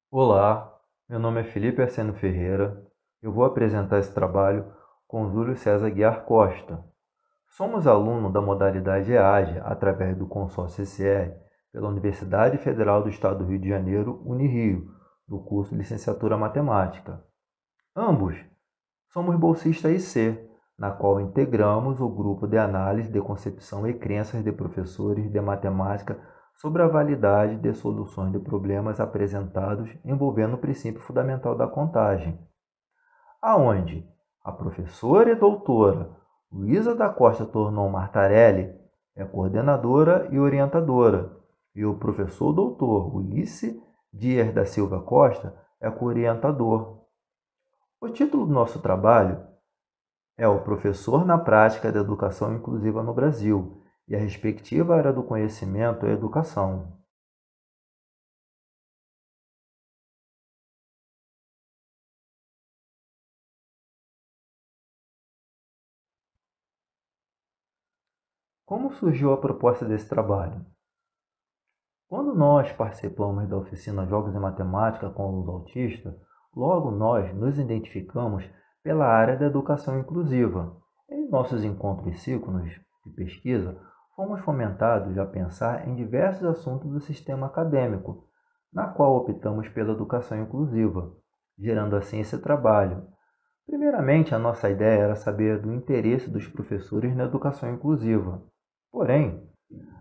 Olá, meu nome é Felipe Arsênio Ferreira. Eu vou apresentar esse trabalho com Júlio César Guiar Costa. Somos aluno da modalidade EAGE através do consórcio CCR pela Universidade Federal do Estado do Rio de Janeiro, Unirio, do curso de Licenciatura Matemática. Ambos somos bolsistas IC, na qual integramos o grupo de análise de concepção e crenças de professores de matemática sobre a validade de soluções de problemas apresentados envolvendo o princípio fundamental da contagem, aonde a professora e doutora Luísa da Costa Tornon Martarelli é coordenadora e orientadora, e o professor doutor Ulisses Dias da Silva Costa é co-orientador. O título do nosso trabalho é o Professor na Prática da Educação Inclusiva no Brasil, e a respectiva área do conhecimento é a educação. Como surgiu a proposta desse trabalho? Quando nós participamos da oficina Jogos de Matemática com alunos autistas, logo nós nos identificamos pela área da educação inclusiva. Em nossos encontros síncronos de pesquisa, fomos fomentados a pensar em diversos assuntos do sistema acadêmico, na qual optamos pela educação inclusiva, gerando assim esse trabalho. Primeiramente, a nossa ideia era saber do interesse dos professores na educação inclusiva. Porém,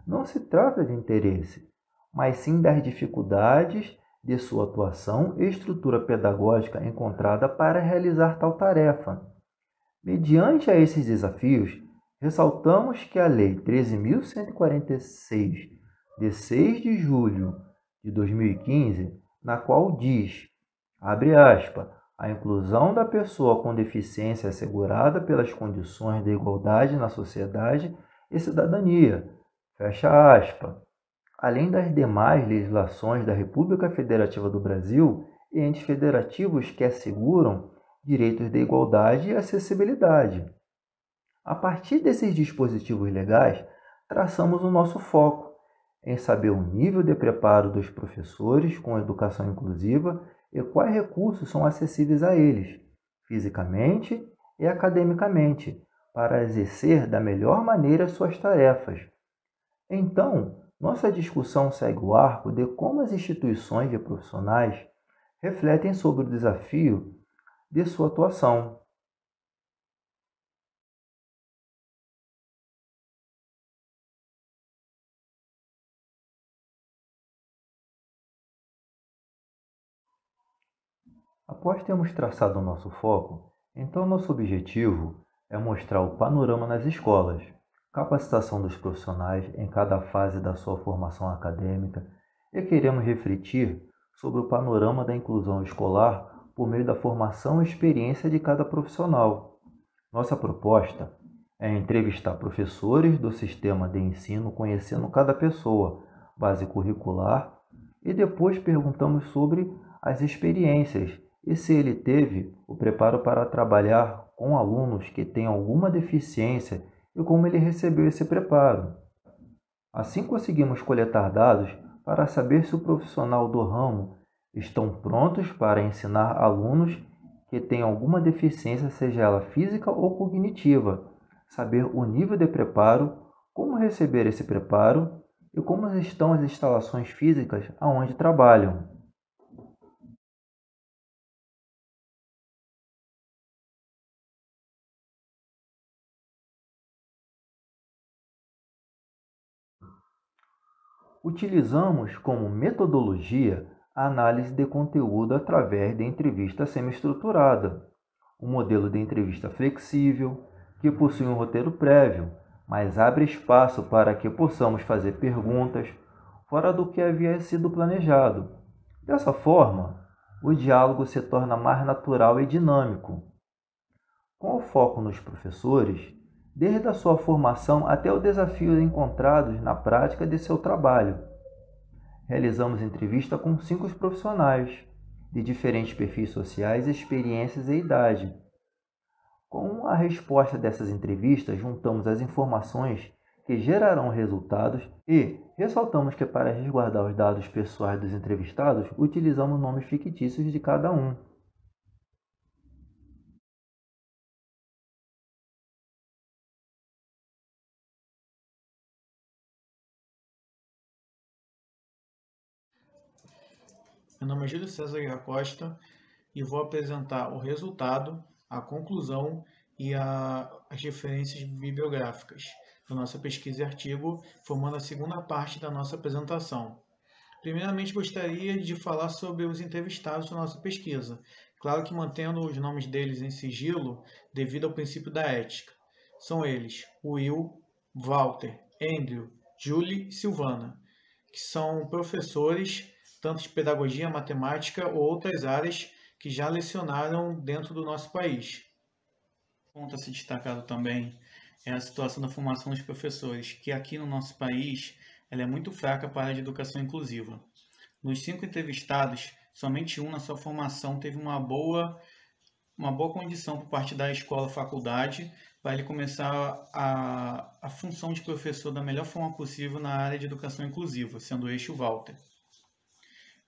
não se trata de interesse, mas sim das dificuldades de sua atuação e estrutura pedagógica encontrada para realizar tal tarefa. Mediante a esses desafios, ressaltamos que a Lei 13.146, de 6 de julho de 2015, na qual diz, abre aspas, a inclusão da pessoa com deficiência assegurada pelas condições de igualdade na sociedade e cidadania, fecha aspas, além das demais legislações da República Federativa do Brasil e entes federativos que asseguram direitos de igualdade e acessibilidade. A partir desses dispositivos legais, traçamos o nosso foco em saber o nível de preparo dos professores com educação inclusiva e quais recursos são acessíveis a eles, fisicamente e academicamente, para exercer da melhor maneira suas tarefas. Então, nossa discussão segue o arco de como as instituições de profissionais refletem sobre o desafio de sua atuação. Após termos traçado o nosso foco, então nosso objetivo é mostrar o panorama nas escolas, capacitação dos profissionais em cada fase da sua formação acadêmica e queremos refletir sobre o panorama da inclusão escolar por meio da formação e experiência de cada profissional. Nossa proposta é entrevistar professores do sistema de ensino conhecendo cada pessoa, base curricular, e depois perguntamos sobre as experiências e se ele teve o preparo para trabalhar com alunos que têm alguma deficiência e como ele recebeu esse preparo. Assim conseguimos coletar dados para saber se o profissional do ramo estão prontos para ensinar alunos que têm alguma deficiência, seja ela física ou cognitiva, saber o nível de preparo, como receber esse preparo e como estão as instalações físicas aonde trabalham. Utilizamos como metodologia a análise de conteúdo através de entrevista semi-estruturada, um modelo de entrevista flexível, que possui um roteiro prévio, mas abre espaço para que possamos fazer perguntas fora do que havia sido planejado. Dessa forma, o diálogo se torna mais natural e dinâmico, com o foco nos professores, desde a sua formação até os desafios encontrados na prática de seu trabalho. Realizamos entrevista com 5 profissionais, de diferentes perfis sociais, experiências e idade. Com a resposta dessas entrevistas, juntamos as informações que gerarão resultados e Ressaltamos que para resguardar os dados pessoais dos entrevistados, utilizamos nomes fictícios de cada um. Meu nome é Júlio César Guerra Costa e vou apresentar o resultado, a conclusão e as referências bibliográficas da nossa pesquisa e artigo, formando a segunda parte da nossa apresentação. Primeiramente, gostaria de falar sobre os entrevistados da nossa pesquisa, claro que mantendo os nomes deles em sigilo devido ao princípio da ética. São eles Will, Walter, Andrew, Julie e Silvana, que são professores tanto de pedagogia, matemática ou outras áreas que já lecionaram dentro do nosso país. Ponto a ser destacado também é a situação da formação dos professores, que aqui no nosso país ela é muito fraca para a área de educação inclusiva. Nos 5 entrevistados, somente um na sua formação teve uma boa condição por parte da escola-faculdade para ele começar a função de professor da melhor forma possível na área de educação inclusiva, sendo este o Walter.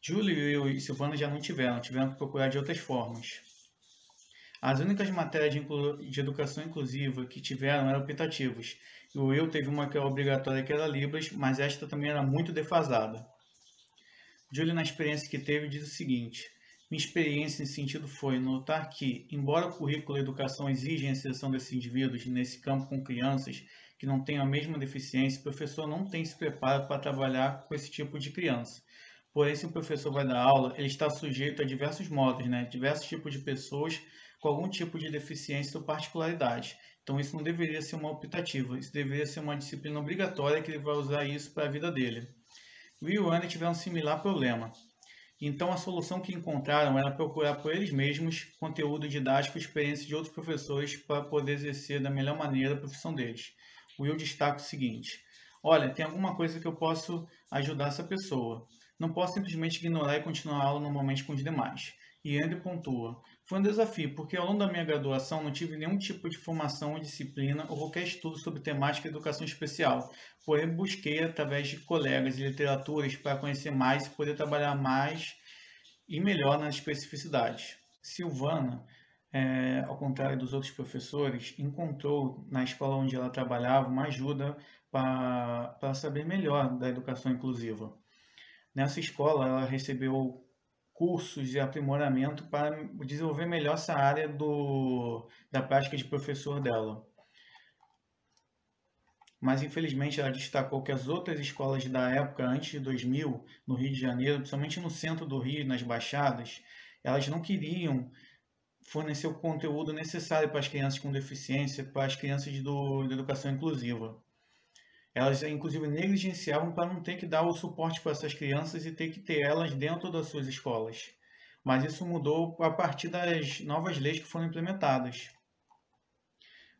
Júlio, Will e Silvana já não tiveram que procurar de outras formas. As únicas matérias de educação inclusiva que tiveram eram optativas, e o Will teve uma que era obrigatória, que era Libras, mas esta também era muito defasada. Júlio, na experiência que teve, diz o seguinte: minha experiência nesse sentido foi notar que, embora o currículo de educação exija a inserção desses indivíduos nesse campo com crianças que não têm a mesma deficiência, o professor não tem se preparado para trabalhar com esse tipo de criança. Porém, se o professor vai dar aula, ele está sujeito a diversos modos, diversos tipos de pessoas com algum tipo de deficiência ou particularidade. Então, isso não deveria ser uma optativa, isso deveria ser uma disciplina obrigatória que ele vai usar isso para a vida dele. Will e Andy tiveram um similar problema. Então, a solução que encontraram era procurar por eles mesmos conteúdo didático e experiência de outros professores para poder exercer da melhor maneira a profissão deles. O Will destaca o seguinte: olha, tem alguma coisa que eu posso ajudar essa pessoa. Não posso simplesmente ignorar e continuar a aula normalmente com os demais. E Andy pontua: foi um desafio, porque ao longo da minha graduação não tive nenhum tipo de formação ou disciplina ou qualquer estudo sobre temática de educação especial. Porém, busquei através de colegas e literaturas para conhecer mais e poder trabalhar mais e melhor nas especificidades. Silvana, ao contrário dos outros professores, encontrou na escola onde ela trabalhava uma ajuda para saber melhor da educação inclusiva. Nessa escola, ela recebeu cursos de aprimoramento para desenvolver melhor essa área da prática de professor dela. Mas infelizmente ela destacou que as outras escolas da época, antes de 2000, no Rio de Janeiro, principalmente no centro do Rio, nas Baixadas, elas não queriam fornecer o conteúdo necessário para as crianças com deficiência, para as crianças da educação inclusiva. Elas, inclusive, negligenciavam para não ter que dar o suporte para essas crianças e ter que ter elas dentro das suas escolas. Mas isso mudou a partir das novas leis que foram implementadas.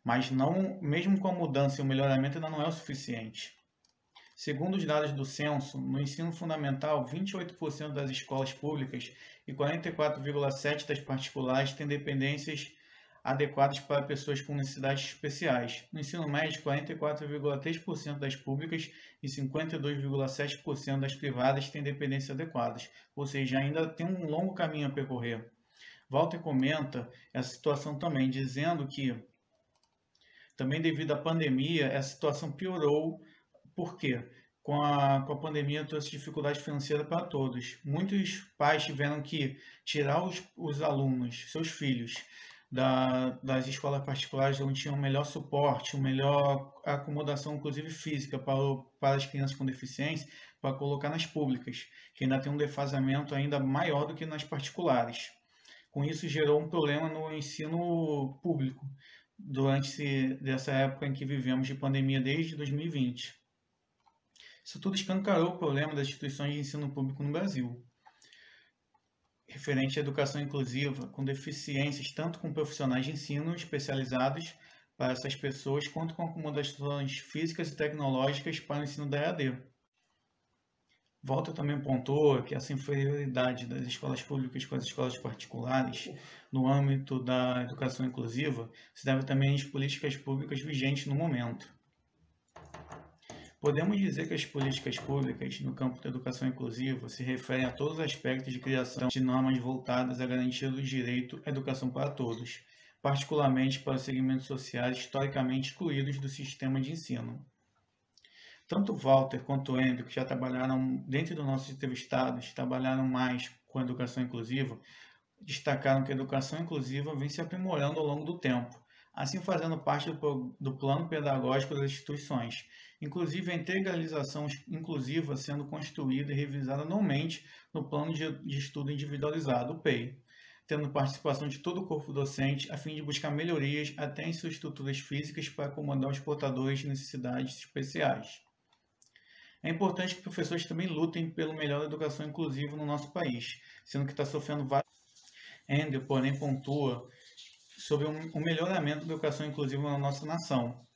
Mas não, mesmo com a mudança e o melhoramento, ainda não é o suficiente. Segundo os dados do censo, no ensino fundamental, 28% das escolas públicas e 44,7% das particulares têm dependências adequadas para pessoas com necessidades especiais. No ensino médio, 44,3% das públicas e 52,7% das privadas têm dependências adequadas, ou seja, ainda tem um longo caminho a percorrer. Walter comenta essa situação também, dizendo que, também devido à pandemia, essa situação piorou. Por quê? Com a pandemia trouxe dificuldade financeira para todos. Muitos pais tiveram que tirar os alunos, seus filhos, das escolas particulares onde tinham um melhor suporte, uma melhor acomodação, inclusive física, para as crianças com deficiência, para colocar nas públicas, que ainda tem um defasamento ainda maior do que nas particulares. Com isso, gerou um problema no ensino público, durante dessa época em que vivemos de pandemia desde 2020. Isso tudo escancarou o problema das instituições de ensino público no Brasil, referente à educação inclusiva, com deficiências tanto com profissionais de ensino especializados para essas pessoas, quanto com acomodações físicas e tecnológicas para o ensino da EAD. Walter também pontuou que essa inferioridade das escolas públicas com as escolas particulares no âmbito da educação inclusiva se deve também às políticas públicas vigentes no momento. Podemos dizer que as políticas públicas no campo da educação inclusiva se referem a todos os aspectos de criação de normas voltadas à garantia do direito à educação para todos, particularmente para os segmentos sociais historicamente excluídos do sistema de ensino. Tanto Walter quanto o Andrew, que já trabalharam dentro dos nossos entrevistados, trabalharam mais com a educação inclusiva, destacaram que a educação inclusiva vem se aprimorando ao longo do tempo, assim fazendo parte do plano pedagógico das instituições, inclusive a integralização inclusiva sendo construída e revisada anualmente no plano de estudo individualizado, o PEI, tendo participação de todo o corpo docente a fim de buscar melhorias até em suas estruturas físicas para acomodar os portadores de necessidades especiais. É importante que professores também lutem pelo melhor da educação inclusiva no nosso país, sendo que está sofrendo vários. Andrew, porém, pontua sobre o melhoramento da educação inclusiva na nossa nação,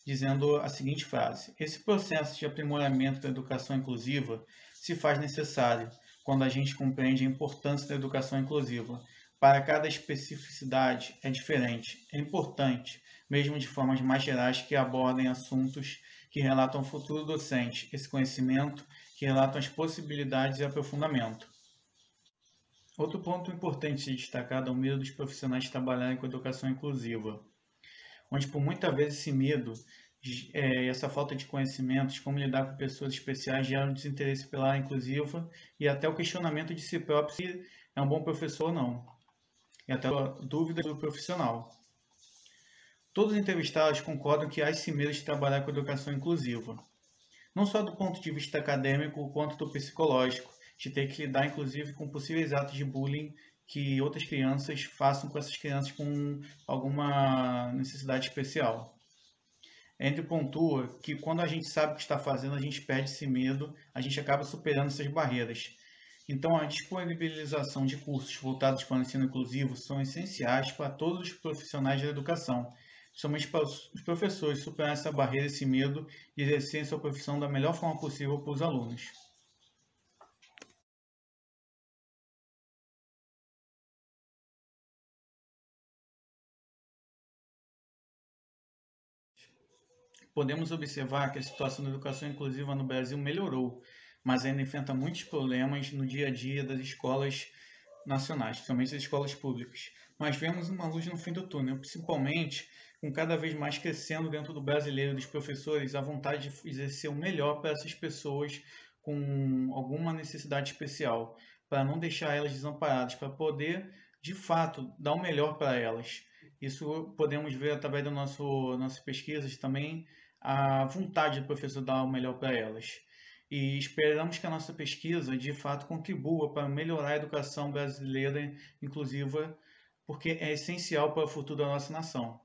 dizendo a seguinte frase: esse processo de aprimoramento da educação inclusiva se faz necessário quando a gente compreende a importância da educação inclusiva. Para cada especificidade é diferente, é importante, mesmo de formas mais gerais que abordem assuntos que relatam o futuro docente, esse conhecimento que relatam as possibilidades e aprofundamento. Outro ponto importante de destacar é o medo dos profissionais trabalharem com educação inclusiva, onde por muitas vezes esse medo e essa falta de conhecimentos, como lidar com pessoas especiais, gera um desinteresse pela área inclusiva e até o questionamento de si próprio se é um bom professor ou não, e até a dúvida do profissional. Todos os entrevistados concordam que há esse medo de trabalhar com educação inclusiva, não só do ponto de vista acadêmico, quanto do psicológico, de ter que lidar inclusive com possíveis atos de bullying que outras crianças façam com essas crianças com alguma necessidade especial. Andrew pontua que quando a gente sabe o que está fazendo, a gente perde esse medo, a gente acaba superando essas barreiras. Então, a disponibilização de cursos voltados para o ensino inclusivo são essenciais para todos os profissionais da educação, somente para os professores superar essa barreira, esse medo e exercerem sua profissão da melhor forma possível para os alunos. Podemos observar que a situação da educação inclusiva no Brasil melhorou, mas ainda enfrenta muitos problemas no dia a dia das escolas nacionais, principalmente das escolas públicas. Mas vemos uma luz no fim do túnel, principalmente com cada vez mais crescendo dentro do brasileiro dos professores a vontade de exercer o melhor para essas pessoas com alguma necessidade especial, para não deixar elas desamparadas, para poder, de fato, dar o melhor para elas. Isso podemos ver através das nossas pesquisas também, a vontade do professor dar o melhor para elas. E esperamos que a nossa pesquisa, de fato, contribua para melhorar a educação brasileira inclusiva, porque é essencial para o futuro da nossa nação.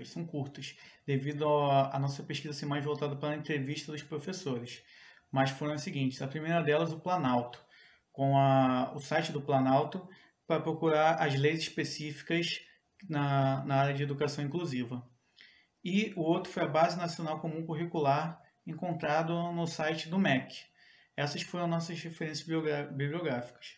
São curtas, devido à nossa pesquisa ser mais voltada para a entrevista dos professores. Mas foram as seguintes: a primeira delas, o Planalto, com o site do Planalto, para procurar as leis específicas na área de educação inclusiva. E o outro foi a Base Nacional Comum Curricular, encontrado no site do MEC. Essas foram nossas referências bibliográficas.